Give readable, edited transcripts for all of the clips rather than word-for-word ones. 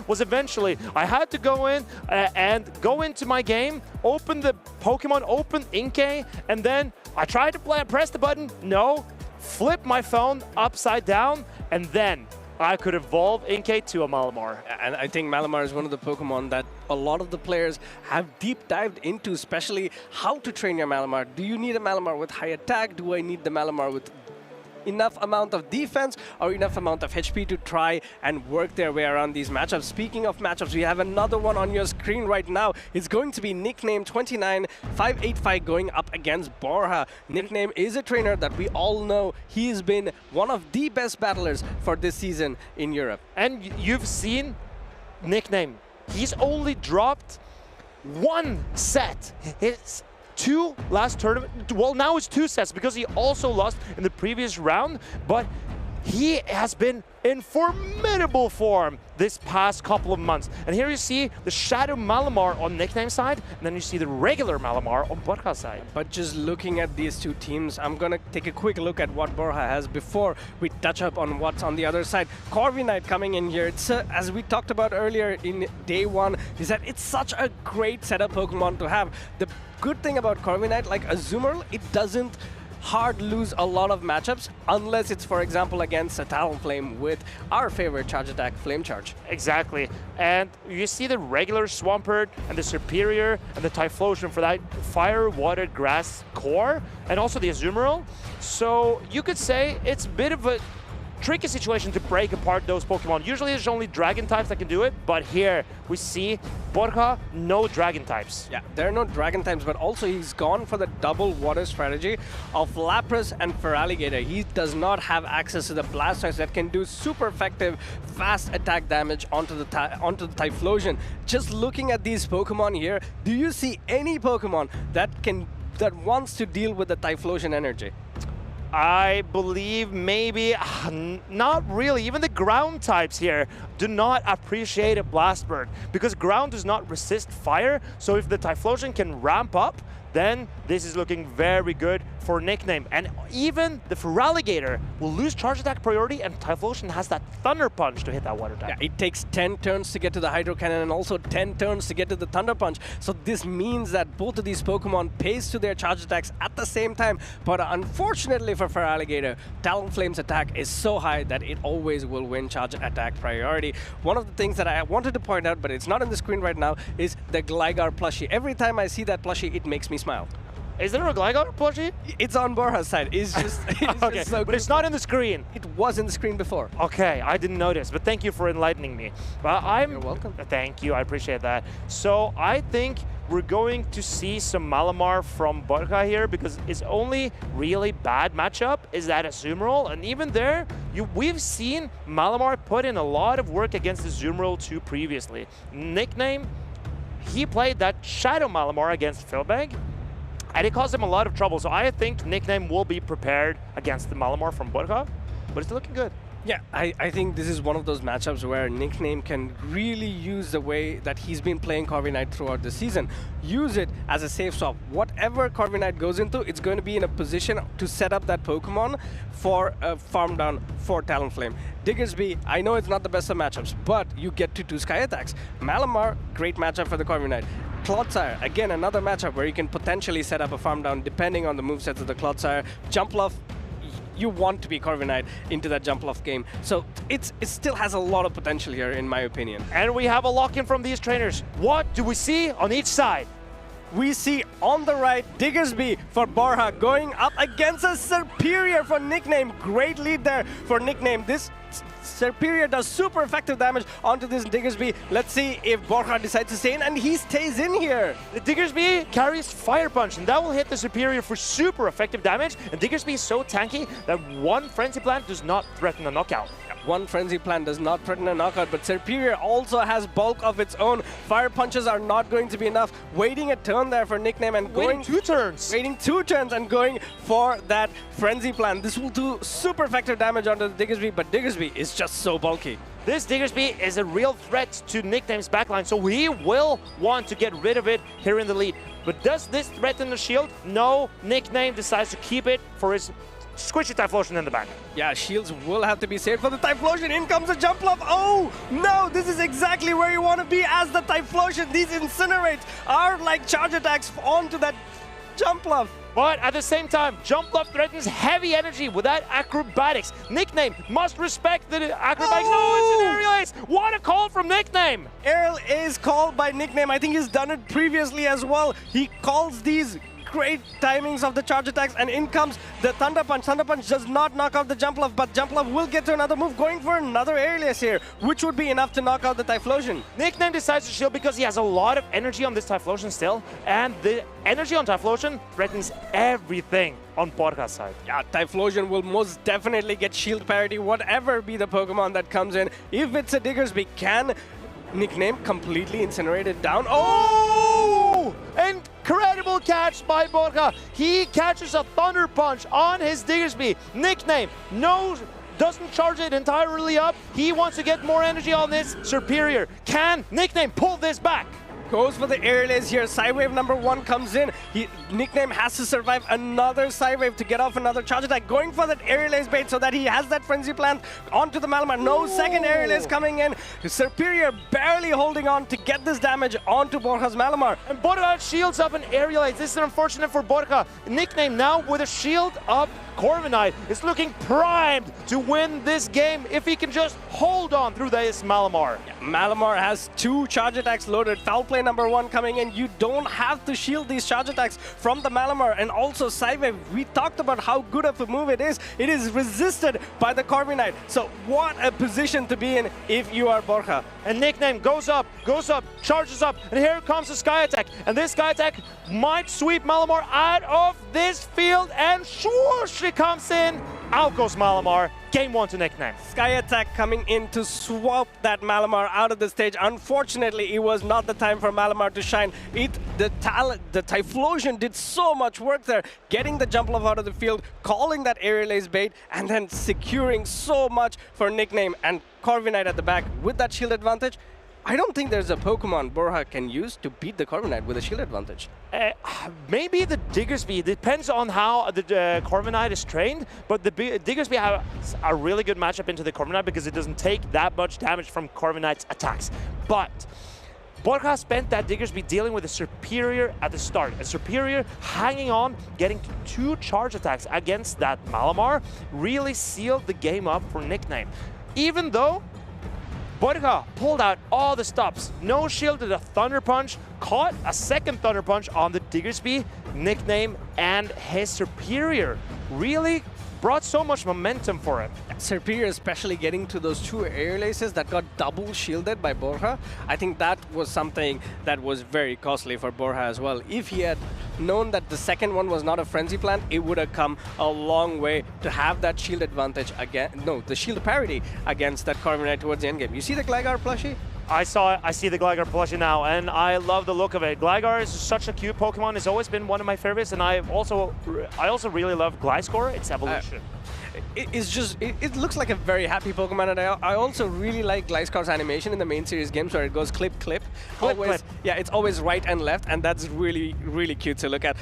was eventually I had to go in and go into my game, open the Pokemon, open Inkay, and then I tried to press the button, no, flip my phone upside down, and then I could evolve Inkay to a Malamar. And I think Malamar is one of the Pokemon that a lot of the players have deep dived into, especially how to train your Malamar. Do you need a Malamar with high attack? Do I need the Malamar with enough amount of defense or enough amount of HP to try and work their way around these matchups? Speaking of matchups, we have another one on your screen right now. It's going to be Nickname 29585 going up against Borja. Nickname is a trainer that we all know. He's been one of the best battlers for this season in Europe. And you've seen Nickname. He's only dropped one set. His two last tournament, well, now it's 2 sets because he also lost in the previous round, but he has been in formidable form this past couple of months. And here you see the Shadow Malamar on Nickname side, and then you see the regular Malamar on Borja's side. But just looking at these two teams, I'm gonna take a quick look at what Borja has before we touch up on what's on the other side. Corviknight coming in here, it's as we talked about earlier in day one, is that it's such a great setup Pokemon to have. The good thing about Corviknight, like Azumarill, it doesn't hard lose a lot of matchups unless it's, for example, against a Talonflame with our favorite charge attack, Flame Charge. Exactly. And you see the regular Swampert and the Superior and the Typhlosion for that fire, water, grass core, and also the Azumarill. So you could say it's a bit of a tricky situation to break apart those Pokemon. Usually there's only Dragon types that can do it, but here we see Borja, no Dragon types. Yeah, there are no Dragon types, but also he's gone for the double water strategy of Lapras and Feraligatr. He does not have access to the Blastoise that can do super effective, fast attack damage onto the Typhlosion. Just looking at these Pokemon here, do you see any Pokemon that wants to deal with the Typhlosion energy? I believe maybe, not really. Even the ground types here do not appreciate a Blast Bird because ground does not resist fire. So if the Typhlosion can ramp up, then this is looking very good for Nickname. And even the Feraligatr will lose charge attack priority, and Typhlosion has that Thunder Punch to hit that water type. Yeah, it takes 10 turns to get to the Hydro Cannon and also 10 turns to get to the Thunder Punch. So this means that both of these Pokemon pays to their charge attacks at the same time. But unfortunately for Feraligatr, Talonflame's attack is so high that it always will win charge attack priority. One of the things that I wanted to point out, but it's not on the screen right now, is the Gligar plushie. Every time I see that plushie, it makes me smile. Is there a Gligar plushie? It's on Borja's side. It's just, okay, just so but it's not in the screen. It was in the screen before. Okay, I didn't notice, but thank you for enlightening me. But You're welcome. Thank you, I appreciate that. So I think we're going to see some Malamar from Borja here because its only really bad matchup is that Azumarill, and even there, we've seen Malamar put in a lot of work against Azumarill too previously. Nickname, he played that Shadow Malamar against Philbag, and it caused him a lot of trouble. So I think Nickname will be prepared against the Malamar from Borja, but it's looking good. Yeah, I think this is one of those matchups where Nickname can really use the way that he's been playing Corviknight throughout the season. Use it as a safe swap. Whatever Corviknight goes into, it's going to be in a position to set up that Pokemon for a farm down for Talonflame. Diggersby, I know it's not the best of matchups, but you get to 2 Sky attacks. Malamar, great matchup for the Corviknight. Clodsire, again, another matchup where you can potentially set up a farm down depending on the movesets of the Clodsire. Jumpluff, you want to be Corviknight into that Jumpluff game. So it still has a lot of potential here, in my opinion. And we have a lock-in from these trainers. What do we see on each side? We see on the right, Diggersby for Borja going up against a Superior for Nickname. Great lead there for Nickname. This Superior does super effective damage onto this Diggersby. Let's see if Borja decides to stay in, and he stays in here. The Diggersby carries Fire Punch, and that will hit the Superior for super effective damage. And Diggersby is so tanky that one Frenzy Plant does not threaten a knockout. One Frenzy Plant does not threaten a knockout, but Superior also has bulk of its own. Fire Punches are not going to be enough. Waiting a turn there for Nickname and waiting 2 turns. Waiting 2 turns and going for that Frenzy Plant. This will do super effective damage onto the Diggersby, but Diggersby is just so bulky. This Diggersby is a real threat to Nickname's backline, so he will want to get rid of it here in the lead. But does this threaten the shield? No, Nickname decides to keep it for his squishy Typhlosion in the back. Yeah, shields will have to be saved for the Typhlosion. In comes the jump love. Oh, no, this is exactly where you want to be as the Typhlosion. These Incinerates are like charge attacks onto that jump love. But at the same time, Jump Love threatens heavy energy with that acrobatics. Nickname must respect the acrobatics. No, it's an aerial ace. What a call from Nickname. Aerial ace called by Nickname. I think he's done it previously as well. He calls these great timings of the charge attacks, and in comes the Thunder Punch. Thunder Punch does not knock out the Jump Love, but Jump Love will get to another move, going for another aerial ace here, which would be enough to knock out the Typhlosion. Nickname decides to shield because he has a lot of energy on this Typhlosion still, and the energy on Typhlosion threatens everything on Borja's side. Yeah, Typhlosion will most definitely get shield parity, whatever be the Pokemon that comes in. If it's a Diggersby, can Nickname completely incinerate it down? Oh! Incredible catch by Borja. He catches a Thunder Punch on his Diggersby. Nickname doesn't charge it entirely up. He wants to get more energy on this Superior. Can Nickname pull this back? Goes for the aerial ace here. Psywave number 1 comes in. Nickname has to survive another Psywave to get off another charge attack. Going for that aerial ace bait so that he has that Frenzy Plant onto the Malamar. No second aerial ace coming in. Superior barely holding on to get this damage onto Borja's Malamar. And Borja shields up an aerial ace. This is unfortunate for Borja. Nickname now with a shield up. Corviknight is looking primed to win this game if he can just hold on through this Malamar. Yeah, Malamar has 2 charge attacks loaded. Foul play number 1 coming in. You don't have to shield these charge attacks from the Malamar. And also Psywave, we talked about how good of a move it is. It is resisted by the Corviknight. So what a position to be in if you are Borja. And Nickname goes up, charges up, and here comes the Sky Attack. And this Sky Attack might sweep Malamar out of this field, and swoosh, it comes in. Out goes Malamar. Game 1 to Nickname. Sky Attack coming in to swap that Malamar out of the stage. Unfortunately, it was not the time for Malamar to shine. The Typhlosion did so much work there, getting the Jump Love out of the field, calling that aerial ace bait, and then securing so much for Nickname. And Corviknight at the back with that shield advantage. I don't think there's a Pokemon Borja can use to beat the Corviknight with a shield advantage. Maybe the Diggersby. It depends on how the Corviknight is trained, but the Diggersby has a really good matchup into the Corviknight because it doesn't take that much damage from Corviknight's attacks. But Borja spent that Diggersby dealing with a Superior at the start. A Superior hanging on, getting 2 charge attacks against that Malamar really sealed the game up for Nickname. Even though Borja pulled out all the stops, no shielded a Thunder Punch, caught a second Thunder Punch on the Diggersby, Nickname, and his Superior really brought so much momentum for him. Superior especially getting to those 2 aerial aces that got double shielded by Borja. I think that was something that was very costly for Borja as well. If he had known that the second one was not a Frenzy Plant, it would have come a long way to have that shield advantage again. No, the shield parity against that Corviknight towards the end game. You see the Gligar plushie? I saw it. I see the Gligar plushie now, and I love the look of it. Gligar is such a cute Pokemon. It's always been one of my favorites, and I also really love Gliscor. Its evolution. It looks like a very happy Pokemon, and I also really like Gliscor's animation in the main series games where it goes clip, clip. Always, yeah, it's always right and left, and that's really, really cute to look at.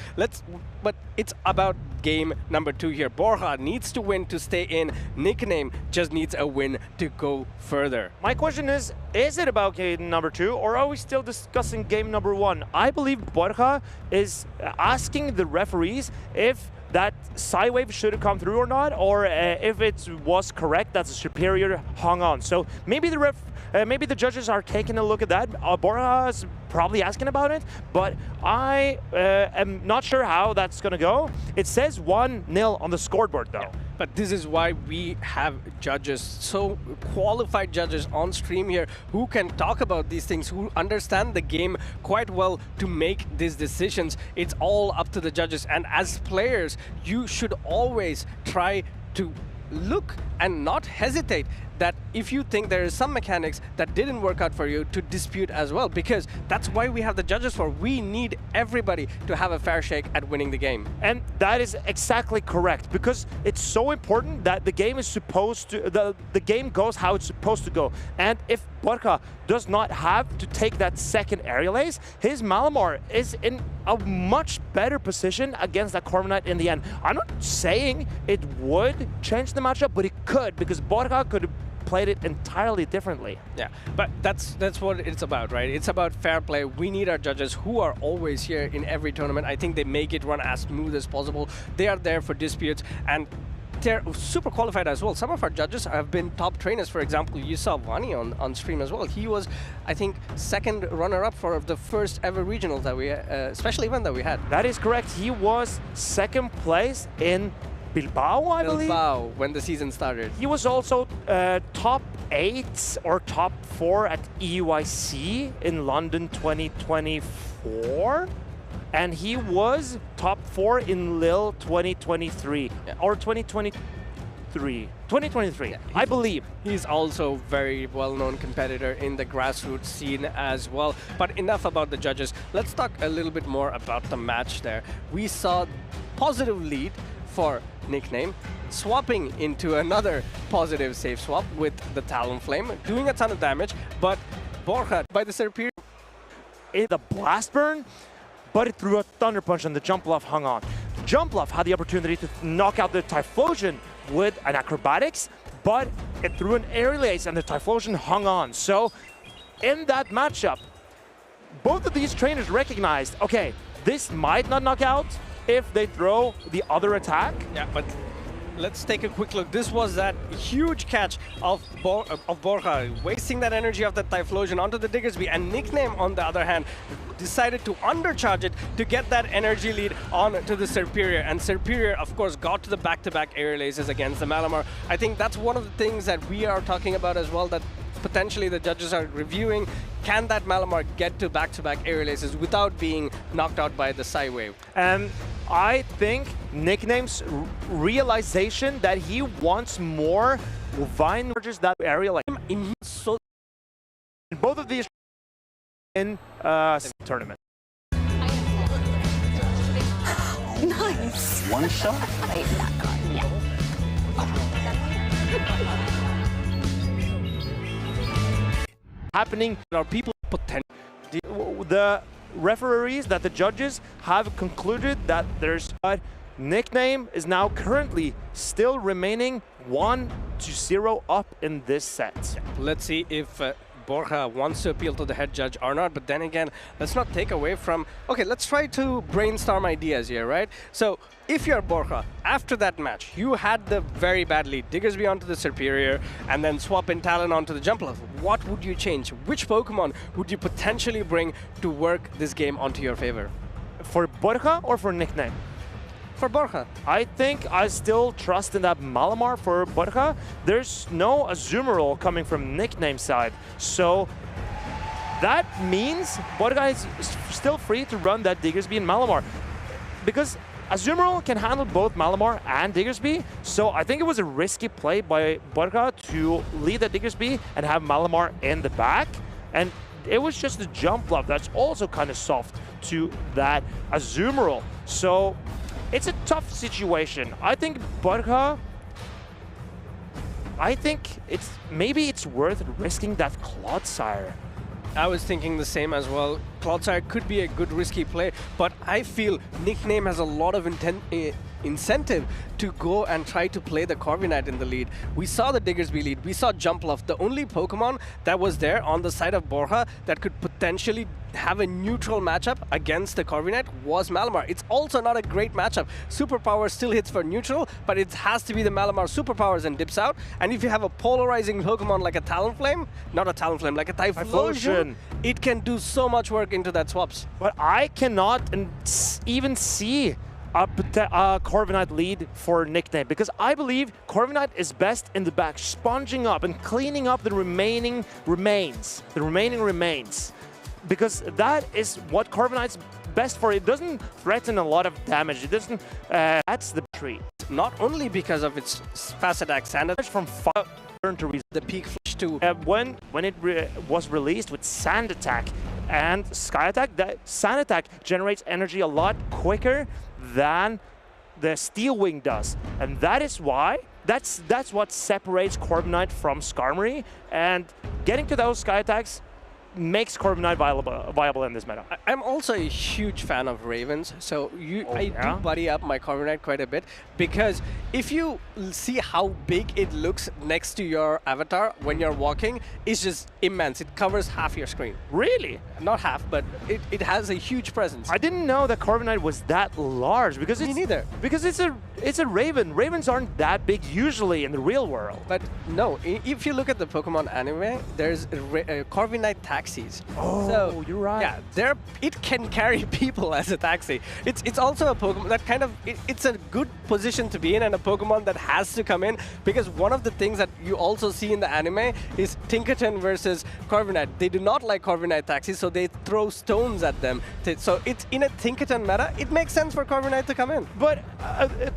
But it's about game number 2 here. Borja needs to win to stay in. Nickname just needs a win to go further. My question is it about game number 2, or are we still discussing game number 1? I believe Borja is asking the referees if that Psywave should have come through or not, or if it was correct that the Superior hung on. So maybe the judges are taking a look at that. Borja is probably asking about it, but I am not sure how that's going to go. It says 1-0 on the scoreboard, though. Yeah. But this is why we have judges, so qualified judges on stream here who can talk about these things, who understand the game quite well to make these decisions. It's all up to the judges. And as players, you should always try to look and not hesitate that if you think there is some mechanics that didn't work out for you, to dispute as well, because that's why we have the judges for. We need everybody to have a fair shake at winning the game. And that is exactly correct, because it's so important that the game is supposed to, the game goes how it's supposed to go. And if Borja does not have to take that second aerial ace, his Malamar is in a much better position against that Corvi Knight in the end. I'm not saying it would change the matchup, but it could, because Borja could have played it entirely differently. Yeah, but that's what it's about, right? It's about fair play. We need our judges, who are always here in every tournament. I think they make it run as smooth as possible. They are there for disputes, and they're super qualified as well. Some of our judges have been top trainers. For example, you saw Vani on stream as well. He was, I think, second runner-up for the first ever regional that we, special event that we had. That is correct. He was second place in Bilbao, I believe. Bilbao, when the season started. He was also top 8 or top 4 at EUIC in London 2024. And he was top 4 in Lille 2023, or 2023. 2023, yeah, I believe. He's also very well-known competitor in the grassroots scene as well. But enough about the judges. Let's talk a little bit more about the match there. We saw positive lead for Nickname, swapping into another positive safe swap with the Talonflame, doing a ton of damage, but Borja, by the Serperior, the Blast Burn, but it threw a Thunder Punch and the Jump Bluff hung on. Jump Bluff had the opportunity to knock out the Typhlosion with an Acrobatics, but it threw an Aerial Ace and the Typhlosion hung on. So in that matchup, both of these trainers recognized, okay, this might not knock out if they throw the other attack. Yeah, but let's take a quick look. This was that huge catch of Borja, wasting that energy of the Typhlosion onto the Diggersby, and Nickname, on the other hand, decided to undercharge it to get that energy lead on to the Serperior. And Serperior, of course, got to the back-to-back aerial aces against the Malamar. I think that's one of the things that we are talking about as well, that potentially the judges are reviewing. Can that Malamar get to back-to-back aerial aces without being knocked out by the Psy Wave? I think Nickname's realization that he wants more Vine merges that aerial like in both of these in tournament. Nice. One shot? Wait, that card, yeah. Happening, there are people potential. The referees, that the judges have concluded that there's Nickname is now currently still remaining 1-0 up in this set. Let's see if Borja wants to appeal to the head judge or not, but then again, let's not take away from... Okay, let's try to brainstorm ideas here, right? So, if you're Borja, after that match, you had the very bad lead, Diggersby onto the Serperior, and then swap in Talon onto the Jump Bluff. What would you change? Which Pokemon would you potentially bring to work this game onto your favor? For Borja or for Nickname? For Borja. I think I still trust in that Malamar for Borja. There's no Azumarill coming from Nickname's side. So that means Borja is still free to run that Diggersby and Malamar. Because Azumarill can handle both Malamar and Diggersby. So I think it was a risky play by Borja to lead the Diggersby and have Malamar in the back. And it was just the Jump Bluff that's also kind of soft to that Azumarill. So it's a tough situation. I think Borja, maybe it's worth risking that Clodsire. I was thinking the same as well. Clodsire could be a good risky play, but I feel Nickname has a lot of incentive to go and try to play the Corvi Knight in the lead. We saw the Diggersby lead, we saw Jump Bluff. The only Pokemon that was there on the side of Borja that could potentially have a neutral matchup against the Corvi Knight was Malamar. It's also not a great matchup. Superpower still hits for neutral, but it has to be the Malamar Superpowers and dips out. And if you have a polarizing Pokemon like a Talonflame, not a Talonflame, like a Typhlosion, it can do so much work into that swaps. But I cannot even see a Corvi Knight lead for Nickname, because I believe Corvi Knight is best in the back, sponging up and cleaning up the remaining remains. Because that is what Corvi Knight's best for. It doesn't threaten a lot of damage. It doesn't, that's the treat. Not only because of its fast attack and from learn to The peak flash too. when it was released with Sand Attack and Sky Attack, that Sand Attack generates energy a lot quicker than the Steel Wing does, and that is why that's what separates Corviknight from Skarmory, and getting to those Sky Attacks makes Corviknight viable in this meta. I'm also a huge fan of Ravens, so I do buddy up my Corviknight quite a bit, because if you see how big it looks next to your avatar when you're walking, it's just immense. It covers half your screen. Really? Not half, but it has a huge presence. I didn't know that Corviknight was that large, because Me neither. Because it's a Raven. Ravens aren't that big usually in the real world. But no, if you look at the Pokemon anime, there's Corviknight taxis. Oh, so, you're right. Yeah, it can carry people as a taxi. It's also a Pokemon that kind of, it's a good position to be in, and a Pokemon that has to come in, because one of the things that you also see in the anime is Tinkaton versus Corviknight. They do not like Corviknight taxis, so they throw stones at them. So it's in a Tinkaton meta, it makes sense for Corviknight to come in. But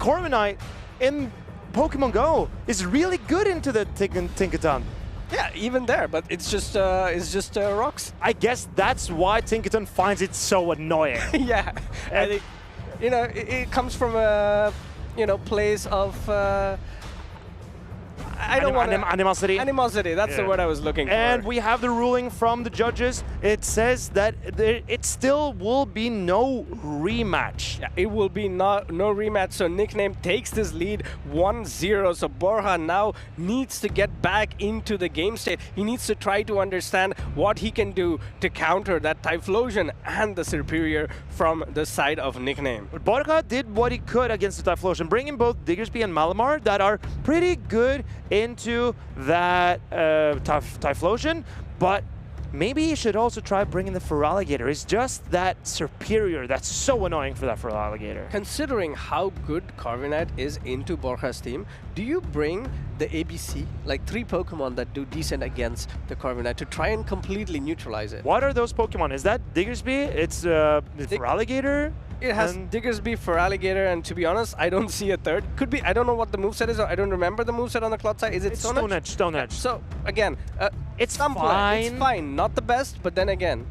Corviknight in Pokemon Go is really good into the Tinkaton. Yeah, even there, but it's just rocks. I guess that's why Tinkaton finds it so annoying. Yeah, and it comes from a place of I don't want animosity. Animosity, that's the word I was looking for. And we have the ruling from the judges. It says that it still will be no rematch. Yeah, it will be no rematch, so Nickname takes this lead 1-0. So Borja now needs to get back into the game state. He needs to try to understand what he can do to counter that Typhlosion and the Superior from the side of Nickname. But Borja did what he could against the Typhlosion, bringing both Diggersby and Malamar that are pretty good into that Typhlosion, but maybe you should also try bringing the Feraligatr. It's just that Superior that's so annoying for that Feraligatr. Considering how good Corviknight is into Borja's team, do you bring the ABC, like 3 Pokemon that do decent against the Corviknight, to try and completely neutralize it? What are those Pokemon? Is that Diggersby? It's the Feraligatr? It has Diggersby, Feraligatr, and to be honest, I don't see a third. Could be, I don't know what the moveset is, or I don't remember the moveset on the Cloud side. Is it Stone Edge? Stone Edge. So, again, it's fine. It's fine. Not the best, but then again,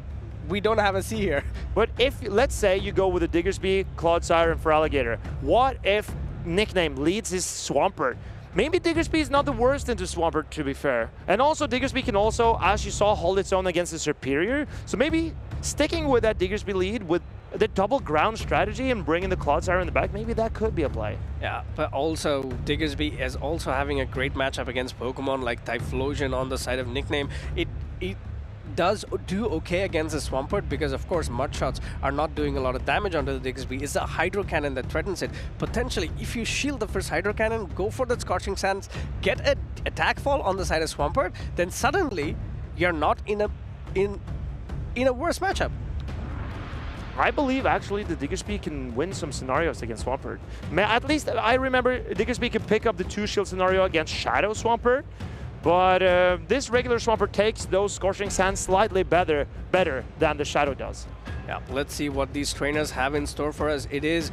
we don't have a C here. But if, let's say you go with a Diggersby, Clodsire, and Feraligatr, what if Nickname leads his Swampert? Maybe Diggersby is not the worst into Swampert, to be fair. And also, Diggersby can also, as you saw, hold its own against the Superior. So maybe sticking with that Diggersby lead with the double ground strategy and bringing the Clodsire in the back, maybe that could be a play. Yeah, but also Diggersby is also having a great matchup against Pokemon like Typhlosion on the side of Nickname. It does do okay against the Swampert because, of course, Mud Shots are not doing a lot of damage onto the Diggersby. It's the Hydro Cannon that threatens it. Potentially, if you shield the first Hydro Cannon, go for the Scorching Sands, get an attack fall on the side of Swampert, then suddenly you're not in a worse matchup. I believe actually the Diggersby can win some scenarios against Swampert. At least I remember Diggersby can pick up the 2-shield scenario against Shadow Swampert, but this regular Swampert takes those Scorching Sands slightly better than the Shadow does. Yeah, let's see what these trainers have in store for us. It is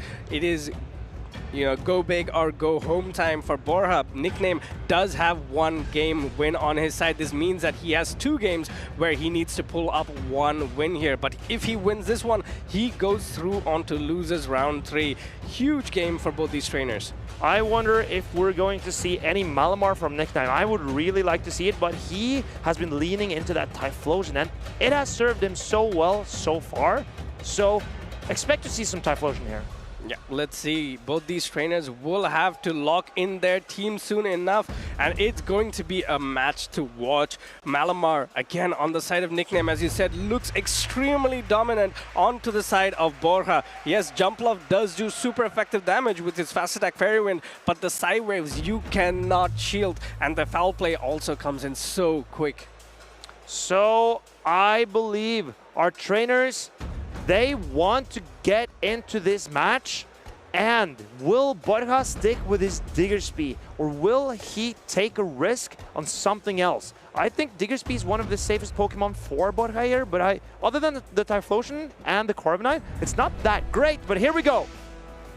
go big or go home time for Borja. Nickname does have 1 game win on his side. This means that he has 2 games where he needs to pull up 1 win here. But if he wins this one, he goes through on to loses round 3. Huge game for both these trainers. I wonder if we're going to see any Malamar from Nickname. I would really like to see it, but he has been leaning into that Typhlosion, and it has served him so well so far. So expect to see some Typhlosion here. Yeah, let's see. Both these trainers will have to lock in their team soon enough, and it's going to be a match to watch. Malamar, again on the side of Nickname, as you said, looks extremely dominant onto the side of Borja. Yes, Jump Love does do super effective damage with his Fast Attack Fairy Wind, but the Side Waves you cannot shield, and the Foul Play also comes in so quick. So I believe our trainers, they want to get into this match, and will Borja stick with his Diggersby, or will he take a risk on something else? I think Diggersby is one of the safest Pokemon for Borja here, but other than the Typhlosion and the Corviknight, it's not that great, but here we go.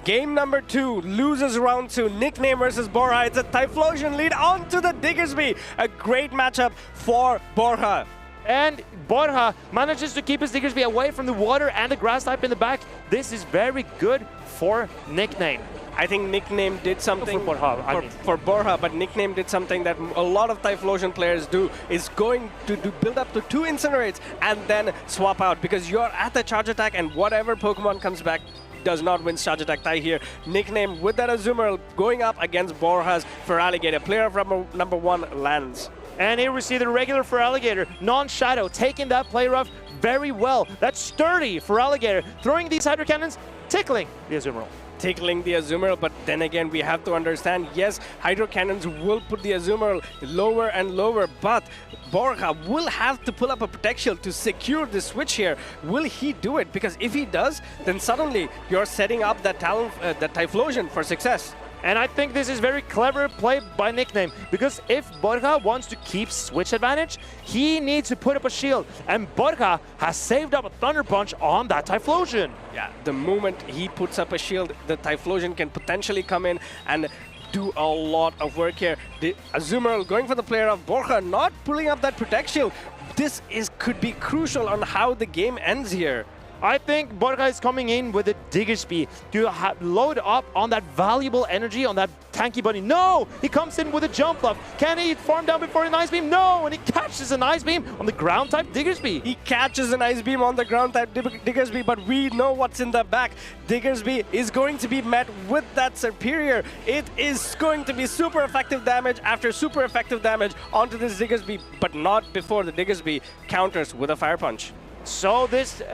Game number 2 loses round 2. Nickname versus Borja. It's a Typhlosion lead onto the Diggersby. A great matchup for Borja. And Borja manages to keep his Diggersby away from the water and the grass type in the back. This is very good for Nickname. I think Nickname did something For Borja, but Nickname did something that a lot of Typhlosion players do, is going to build up to 2 Incinerates and then swap out, because you're at the charge attack and whatever Pokemon comes back does not win charge attack tie here. Nickname with that Azumarill going up against Borja's Feraligatr. Player from number 1 lands. And here we see the regular Feraligatr, non-shadow, taking that play rough very well. That's sturdy Feraligatr, throwing these Hydro Cannons, tickling the Azumarill. Tickling the Azumarill, but then again we have to understand, yes, Hydro Cannons will put the Azumarill lower and lower, but Borja will have to pull up a Protect Shield to secure the switch here. Will he do it? Because if he does, then suddenly you're setting up that Typhlosion for success. And I think this is very clever play by Nickname, because if Borja wants to keep switch advantage, he needs to put up a shield. And Borja has saved up a Thunder Punch on that Typhlosion. Yeah, the moment he puts up a shield, the Typhlosion can potentially come in and do a lot of work here. The Azumarill going for the player of Borja, not pulling up that Protect Shield. This could be crucial on how the game ends here. I think Borja is coming in with a Diggersby to load up on that valuable energy on that tanky bunny. No! He comes in with a Jump Bluff. Can he farm down before an Ice Beam? No! And he catches an Ice Beam on the ground type Diggersby. He catches an Ice Beam on the ground type Diggersby, but we know what's in the back. Diggersby is going to be met with that Superior. It is going to be super effective damage after super effective damage onto this Diggersby, but not before the Diggersby counters with a Fire Punch. So this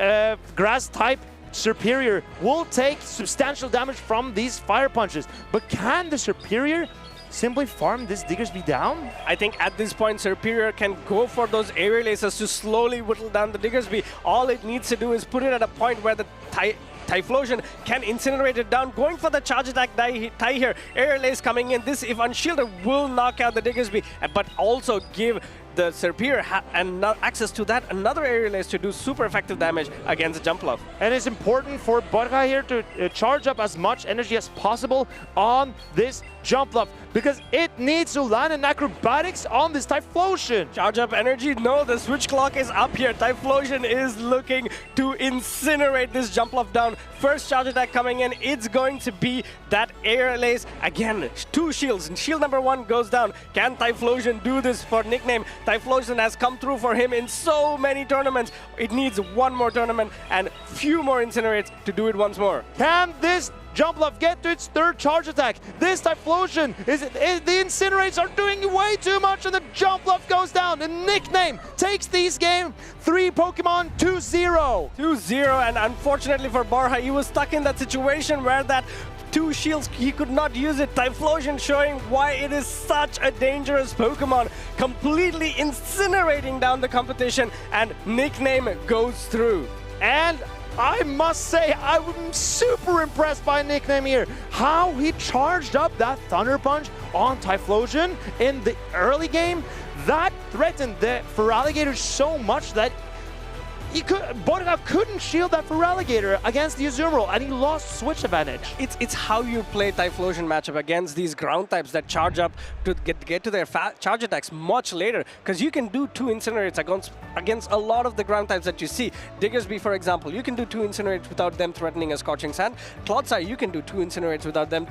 grass type Superior will take substantial damage from these Fire Punches. But can the Superior simply farm this Diggersby down? I think at this point Superior can go for those Aerial Aces to slowly whittle down the Diggersby. All it needs to do is put it at a point where the Typhlosion can incinerate it down, going for the charge attack tie here. Aerial Ace coming in. This, if unshielded, will knock out the Diggersby, but also give the Superior and access to that another Aerial Ace to do super effective damage against Jump Bluff. And it's important for Borja here to charge up as much energy as possible on this Jump Bluff, because it needs to land an Acrobatics on this Typhlosion. Charge up energy? No, the switch clock is up here. Typhlosion is looking to incinerate this Jump Bluff down. First charge attack coming in, it's going to be that Aerial Ace. Again, 2 shields, and shield number 1 goes down. Can Typhlosion do this for Nickname? Typhlosion has come through for him in so many tournaments. It needs one more tournament and few more Incinerates to do it once more. Can this Jump Bluff get to its 3rd charge attack? This Typhlosion, the Incinerates are doing way too much, and the Jump Bluff goes down. And Nickname takes these game 3 Pokemon 2-0. 2-0, and unfortunately for Borja, he was stuck in that situation where that 2 shields, he could not use it. Typhlosion showing why it is such a dangerous Pokemon, completely incinerating down the competition, and Nickname goes through. And I must say, I'm super impressed by Nickname here. How he charged up that Thunder Punch on Typhlosion in the early game, that threatened the Feraligatr so much that Borja couldn't shield that Feraligatr against the Azumarill, and he lost switch advantage. It's how you play Typhlosion matchup against these ground types that charge up to get to their charge attacks much later, because you can do 2 Incinerates against a lot of the ground types that you see. Diggersby, for example, you can do 2 Incinerates without them threatening a Scorching Sand. Clodsire, you can do 2 Incinerates without them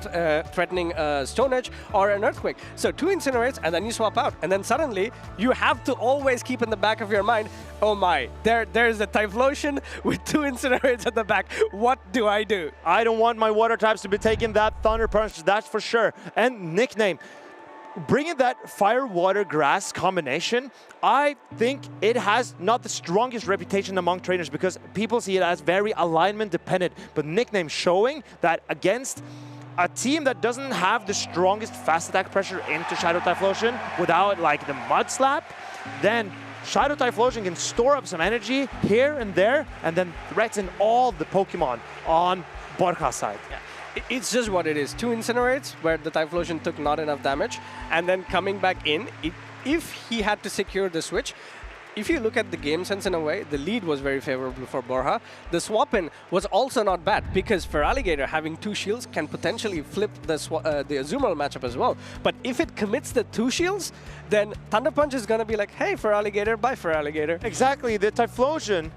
threatening a Stone Edge or an Earthquake. So 2 Incinerates, and then you swap out, and then suddenly you have to always keep in the back of your mind, oh my, there's a Typhlosion with 2 Incinerates at the back. What do I do? I don't want my water types to be taking that Thunder Punch, that's for sure. And Nickname, bringing that Fire, Water, Grass combination, I think it has not the strongest reputation among trainers, because people see it as very alignment dependent. But Nickname showing that against a team that doesn't have the strongest fast attack pressure into Shadow Typhlosion without like the Mud Slap, then Shadow Typhlosion can store up some energy here and there and then threaten all the Pokemon on Borja's side. Yeah. It's just what it is. 2 Incinerates where the Typhlosion took not enough damage, and then coming back in, if he had to secure the switch, if you look at the game sense in a way, the lead was very favorable for Borja. The swap-in was also not bad because for Alligator, having 2 shields can potentially flip the Azumarill matchup as well. But if it commits the 2 shields, then Thunder Punch is going to be like, hey, for Alligator, bye for Alligator. Exactly, the Typhlosion,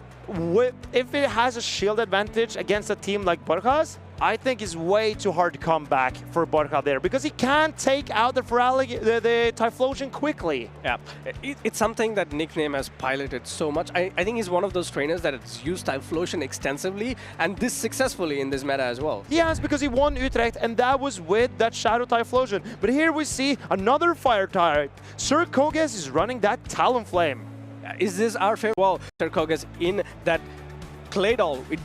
if it has a shield advantage against a team like Borja's, I think it's way too hard to come back for Borja there because he can't take out the Typhlosion quickly. Yeah, it's something that Nickname has piloted so much. I think he's one of those trainers that has used Typhlosion extensively and this successfully in this meta as well. Yes, because he won Utrecht and that was with that Shadow Typhlosion. But here we see another fire type. Sir Koges is running that Talonflame. Is this our favorite? Well, Sir Koges in that Claydol.